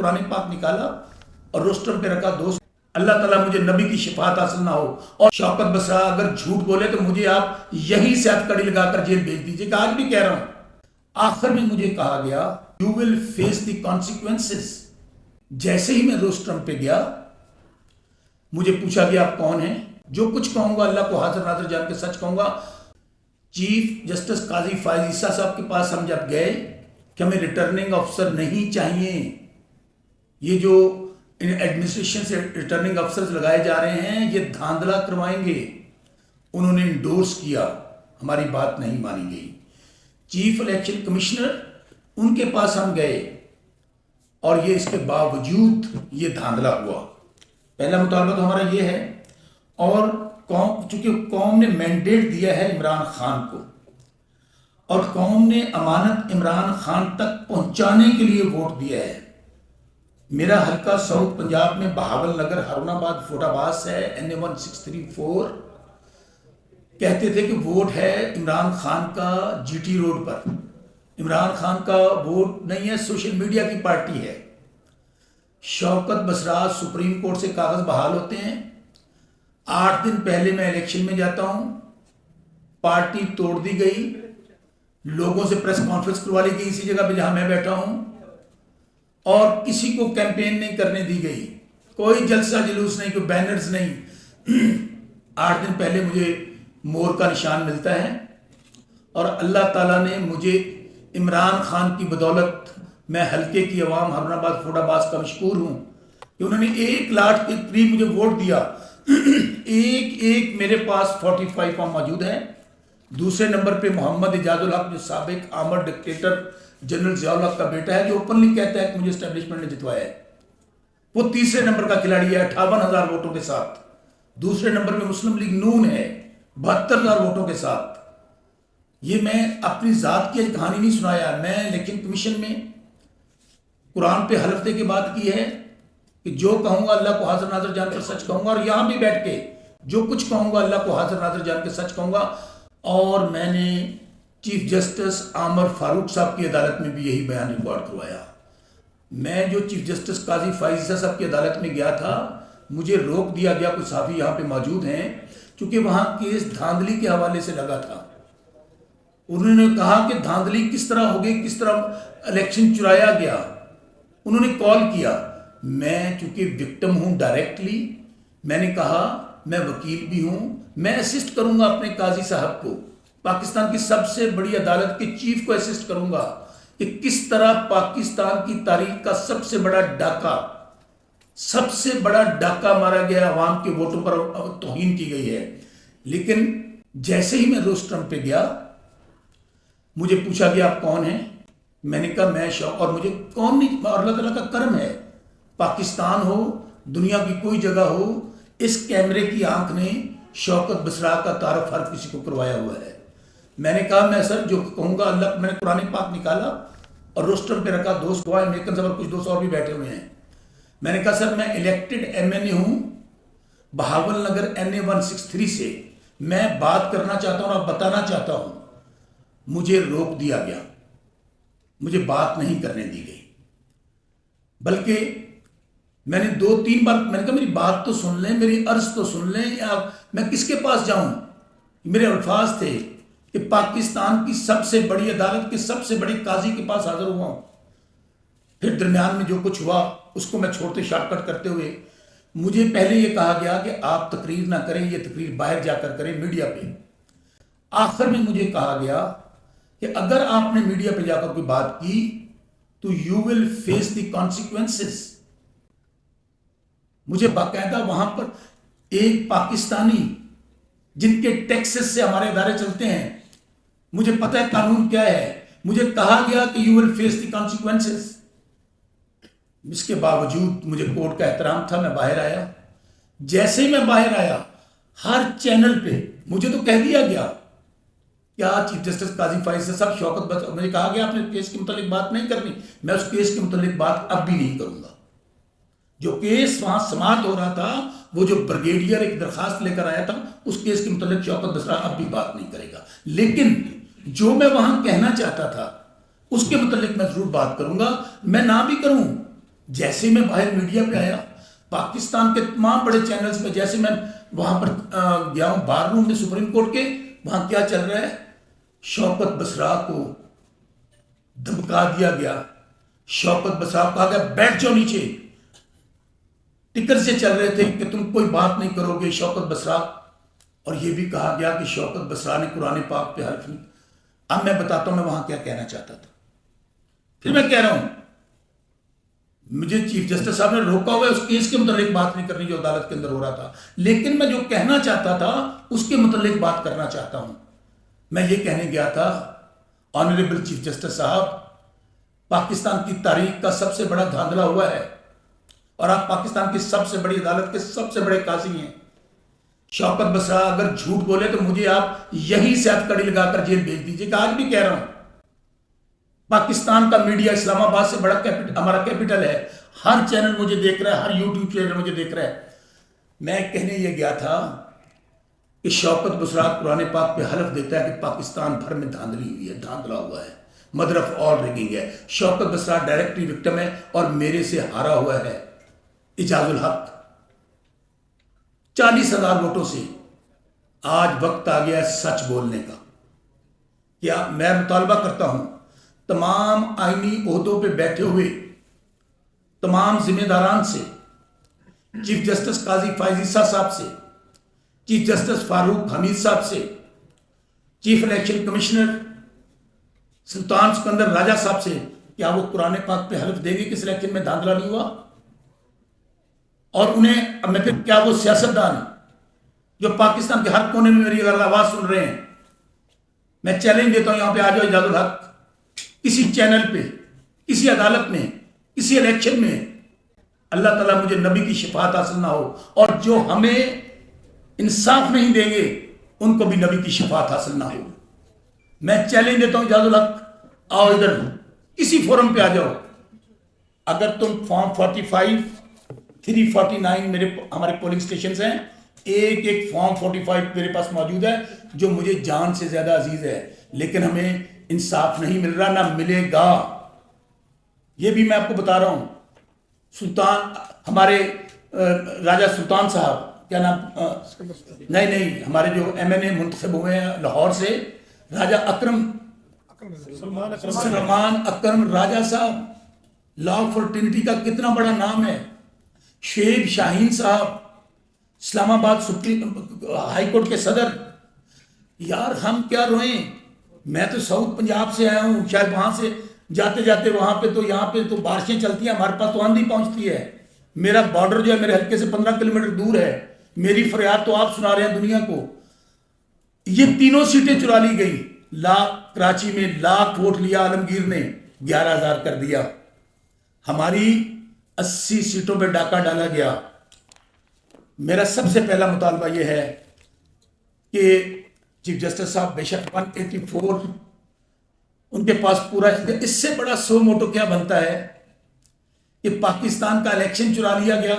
قرآن پاک نکالا اور روسٹر پہ رکھا. دوست اللہ تعالیٰ مجھے نبی کی شفاعت حاصل نہ ہو, اور شوکت بسرا اگر جھوٹ بولے تو مجھے آپ یہیں سے ہتھکڑی لگا کر جیل بھیج دیجیے, کہ آج بھی کہہ رہا ہوں. آخر میں مجھے کہا گیا you will face the consequences. جیسے ہی میں روسٹرم پہ گیا مجھے پوچھا گیا آپ کون ہیں. جو کچھ کہوں گا اللہ کو حاضر ناظر جان کے سچ کہوں گا. چیف جسٹس قاضی فائز عیسیٰ صاحب کے پاس ہم جب گئے کہ ہمیں ریٹرننگ آفیسر نہیں چاہیے, یہ جو ایڈمنسٹریشن سے ریٹرننگ آفیسرز لگائے جا رہے ہیں یہ دھاندلا کروائیں گے, انہوں نے انڈورس کیا, ہماری بات نہیں مانی گئی. چیف الیکشن کمشنر ان کے پاس ہم گئے اور یہ اس کے باوجود یہ دھاندلا ہوا. پہلا مطالبہ تو ہمارا یہ ہے, اور چونکہ قوم نے مینڈیٹ دیا ہے عمران خان کو اور قوم نے امانت عمران خان تک پہنچانے کے لیے ووٹ دیا ہے. میرا حلقہ ساؤتھ پنجاب میں بہاول نگر ہارون آباد فورٹ عباس ہے, NA1634. کہتے تھے کہ ووٹ ہے عمران خان کا GT روڈ پر. عمران خان کا ووٹ نہیں ہے, سوشل میڈیا کی پارٹی ہے. شوکت بسرا سپریم کورٹ سے کاغذ بحال ہوتے ہیں. 8 دن پہلے میں الیکشن میں جاتا ہوں, پارٹی توڑ دی گئی, لوگوں سے پریس کانفرنس کروا لی گئی اسی جگہ پہ جہاں میں بیٹھا ہوں, اور کسی کو کیمپین نہیں کرنے دی گئی, کوئی جلسہ جلوس نہیں, کوئی بینرز نہیں. 8 دن پہلے مجھے مور کا نشان ملتا ہے, اور اللہ تعالیٰ نے مجھے عمران خان کی بدولت, میں حلقے کی عوام ہارون آباد فورٹ عباس کا مشکور ہوں کہ انہوں نے 1 لاکھ کے قریب مجھے ووٹ دیا. ایک میرے پاس 45 فارم موجود ہے. دوسرے نمبر پہ محمد اعجاز الحق جو سابق آمر ڈکٹیٹر جنرل ضیاء الحق کا بیٹا ہے, جو اوپنلی کہتا ہے کہ مجھے اسٹیبلشمنٹ نے جتوایا ہے, وہ تیسرے نمبر کا کھلاڑی ہے 58,000 ووٹوں کے ساتھ. دوسرے نمبر پہ مسلم لیگ نون ہے 72,000 ووٹوں کے ساتھ. یہ میں اپنی ذات کی کہانی نہیں سنایا, میں الیکشن کمیشن میں قرآن پہ حلف دے کے بات کی ہے کہ جو کہوں گا اللہ کو حاضر ناظر جان کر سچ کہوں گا, اور یہاں بھی بیٹھ کے جو کچھ کہوں گا اللہ کو حاضر ناظر جان کے سچ کہوں گا. اور میں نے چیف جسٹس عامر فاروق صاحب کی عدالت میں بھی یہی بیان ریکارڈ کروایا. میں جو چیف جسٹس قاضی فائز عیسیٰ صاحب کی عدالت میں گیا تھا, مجھے روک دیا گیا, کچھ صحافی یہاں پہ موجود ہیں, کیونکہ وہاں کیس دھاندلی کے حوالے سے لگا تھا. انہوں نے کہا کہ دھاندلی کس طرح ہوگی, کس طرح الیکشن چرایا گیا. انہوں نے کال کیا, میں چونکہ وکٹم ہوں ڈائریکٹلی, میں نے کہا میں وکیل بھی ہوں, میں اسسٹ کروں گا اپنے قاضی صاحب کو, پاکستان کی سب سے بڑی عدالت کے چیف کو اسسٹ کروں گا کہ کس طرح پاکستان کی تاریخ کا سب سے بڑا ڈاکہ مارا گیا, عوام کے ووٹوں پر توہین کی گئی ہے. لیکن جیسے ہی میں روسٹرم پہ گیا مجھے پوچھا گیا آپ کون ہیں. میں نے کہا میں اور مجھے کون نہیں, اور اللہ تعالیٰ کا کرم ہے, پاکستان ہو دنیا کی کوئی جگہ ہو, اس کیمرے کی آنکھ نے شوکت بسرا کا تعارف ہر کسی کو کروایا ہوا ہے. میں نے کہا میں سر جو کہوں گا اللہ, میں نے قرآن پاک نکالا اور روسٹر پہ رکھا. دوست گواہ میکن صاحب کچھ دوست اور بھی بیٹھے ہوئے ہیں. میں نے کہا سر میں الیکٹڈ MNA ہوں بہاول نگر NA163 سے, میں بات کرنا چاہتا ہوں اور بتانا چاہتا ہوں. مجھے روک دیا گیا, مجھے بات نہیں کرنے دی گئی, بلکہ میں نے 2-3 بار میں نے کہا میری بات تو سن لیں, میری عرض تو سن لیں, میں کس کے پاس جاؤں. میرے الفاظ تھے کہ پاکستان کی سب سے بڑی عدالت کے سب سے بڑے قاضی کے پاس حاضر ہوا ہوں. پھر درمیان میں جو کچھ ہوا اس کو میں چھوڑتے شارٹ کٹ کرتے ہوئے, مجھے پہلے یہ کہا گیا کہ آپ تقریر نہ کریں, یہ تقریر باہر جا کر کریں میڈیا پہ. آخر میں مجھے کہا گیا کہ اگر آپ نے میڈیا پہ جا کر کوئی بات کی تو you will face the consequences. مجھے باقاعدہ وہاں پر ایک پاکستانی جن کے ٹیکسز سے ہمارے ادارے چلتے ہیں, مجھے پتہ ہے قانون کیا ہے, مجھے کہا گیا کہ you will face the consequences. اس کے باوجود مجھے کورٹ کا احترام تھا, میں باہر آیا. جیسے ہی میں باہر آیا ہر چینل پہ مجھے تو کہہ دیا گیا کیا چیف جسٹس قاضی فائز صاحب شوکت بسرا, مجھے کہا گیا آپ نے کیس کے متعلق بات نہیں کرنی. میں اس کیس کے متعلق بات اب بھی نہیں کروں گا. جو کیس وہاں سماعت ہو رہا تھا, وہ جو بریگیڈیئر ایک درخواست لے کر آیا تھا, اس کیس کے متعلق شوکت بسرا اب بھی بات نہیں کرے گا. لیکن جو میں وہاں کہنا چاہتا تھا اس کے متعلق میں ضرور بات کروں گا. میں نہ بھی کروں جیسے میں باہر میڈیا پہ آیا، پاکستان کے تمام بڑے چینلز پہ، جیسے میں وہاں پر گیا ہوں بار روم میں سپریم کورٹ کے، وہاں کیا چل رہا ہے؟ شوکت بسرا کو دھمکا دیا گیا، شوکت بسرا کو کہا گیا بیٹھ جاؤ نیچے، ٹکر سے چل رہے تھے کہ تم کوئی بات نہیں کرو گے شوکت بسرا، اور یہ بھی کہا گیا کہ شوکت بسرا نے قرآن پاک پہ حلف نہیں۔ اب میں بتاتا ہوں میں وہاں کیا کہنا چاہتا تھا، پھر میں کہہ رہا ہوں مجھے چیف جسٹس صاحب نے روکا ہوا ہے اس کیس کے متعلق بات نہیں کرنی جو عدالت کے اندر ہو رہا تھا، لیکن میں جو کہنا چاہتا تھا اس کے متعلق بات کرنا چاہتا ہوں۔ میں یہ کہنے گیا تھا آنریبل چیف جسٹس صاحب، پاکستان کی تاریخ کا سب سے بڑا دھاندلا ہوا ہے، اور آپ پاکستان کی سب سے بڑی عدالت کے سب سے بڑے قاضی ہیں۔ شوکت بسرا اگر جھوٹ بولے تو مجھے آپ یہی سے ہتھ کڑی لگا کر جیل بھیج دیجیے، کہ آج بھی کہہ رہا ہوں پاکستان کا میڈیا اسلام آباد سے بڑا ہمارا کیپٹل ہے، ہر چینل مجھے دیکھ رہا ہے، ہر یوٹیوب چینل مجھے دیکھ رہا ہے۔ میں کہنے یہ گیا تھا کہ شوکت بسرا قرآن پاک پہ حلف دیتا ہے کہ پاکستان بھر میں دھاندلی ہوئی ہے، دھاندلا ہوا ہے، مدر آف آل ریگنگ ہے۔ شوکت بسرا ڈائریکٹلی وکٹم ہے اور میرے سے ہارا ہوا ہے اعجاز الحق 40,000 ووٹوں سے۔ آج وقت آ گیا ہے سچ بولنے کا۔ کیا میں مطالبہ کرتا ہوں تمام آئینی عہدوں پہ بیٹھے ہوئے تمام ذمہ داران سے، چیف جسٹس قاضی فائز عیسیٰ صاحب سے، چیف جسٹس فاروق حمید صاحب سے، چیف الیکشن کمشنر سلطان سکندر راجہ صاحب سے، کیا وہ قرآن پاک پہ حلف دیں گے کہ اس الیکشن میں دھاندلا نہیں ہوا؟ اور انہیں کیا وہ سیاستدان جو پاکستان کے ہر کونے میں میری اگر آواز سن رہے ہیں، میں چیلنج دیتا ہوں یہاں پہ آ جاؤ اعجاز الحق، کسی چینل پہ، کسی عدالت میں، کسی الیکشن میں، اللہ تعالیٰ مجھے نبی کی شفاعت حاصل نہ ہو، اور جو ہمیں انصاف نہیں دیں گے ان کو بھی نبی کی شفاعت حاصل نہ ہو۔ میں چیلنج دیتا ہوں اعجاز الحق، آؤ ادھر کسی فورم پہ آ جاؤ، اگر تم فارم 45 349 ہمارے پولنگ سٹیشنز ہیں، ایک ایک فارم 45 میرے پاس موجود ہے جو مجھے جان سے زیادہ عزیز ہے، لیکن ہمیں انصاف نہیں مل رہا، نہ ملے گا۔ یہ بھی میں آپ کو بتا رہا ہوں، سلطان ہمارے راجہ سلطان صاحب، کیا نام، نہیں ہمارے جو MNA منتخب ہوئے ہیں لاہور سے، راجہ سلمان اکرم راجہ صاحب، لا فرٹینٹی کا کتنا بڑا نام ہے، شعیب شاہین صاحب، اسلام آباد ہائی کورٹ کے صدر۔ یار ہم کیا روئیں، میں تو ساؤتھ پنجاب سے آیا ہوں، شاید وہاں سے جاتے جاتے وہاں پہ تو یہاں پہ تو بارشیں چلتی ہیں، ہمارے پاس تو آندھی پہنچتی ہے، میرا بارڈر جو ہے میرے حلقے سے 15 کلومیٹر دور ہے، میری فریاد تو آپ سنا رہے ہیں دنیا کو۔ یہ تینوں سیٹیں چرا لی گئی، کراچی میں 1,00,000 ووٹ لیا عالمگیر نے، 11,000 کر دیا، ہماری 80 سیٹوں پہ ڈاکہ ڈالا گیا۔ میرا سب سے پہلا مطالبہ یہ ہے کہ چیف جسٹس صاحب بے شک 184 ان کے پاس پورا، اس سے بڑا سو موٹو کیا بنتا ہے کہ پاکستان کا الیکشن چرا لیا گیا،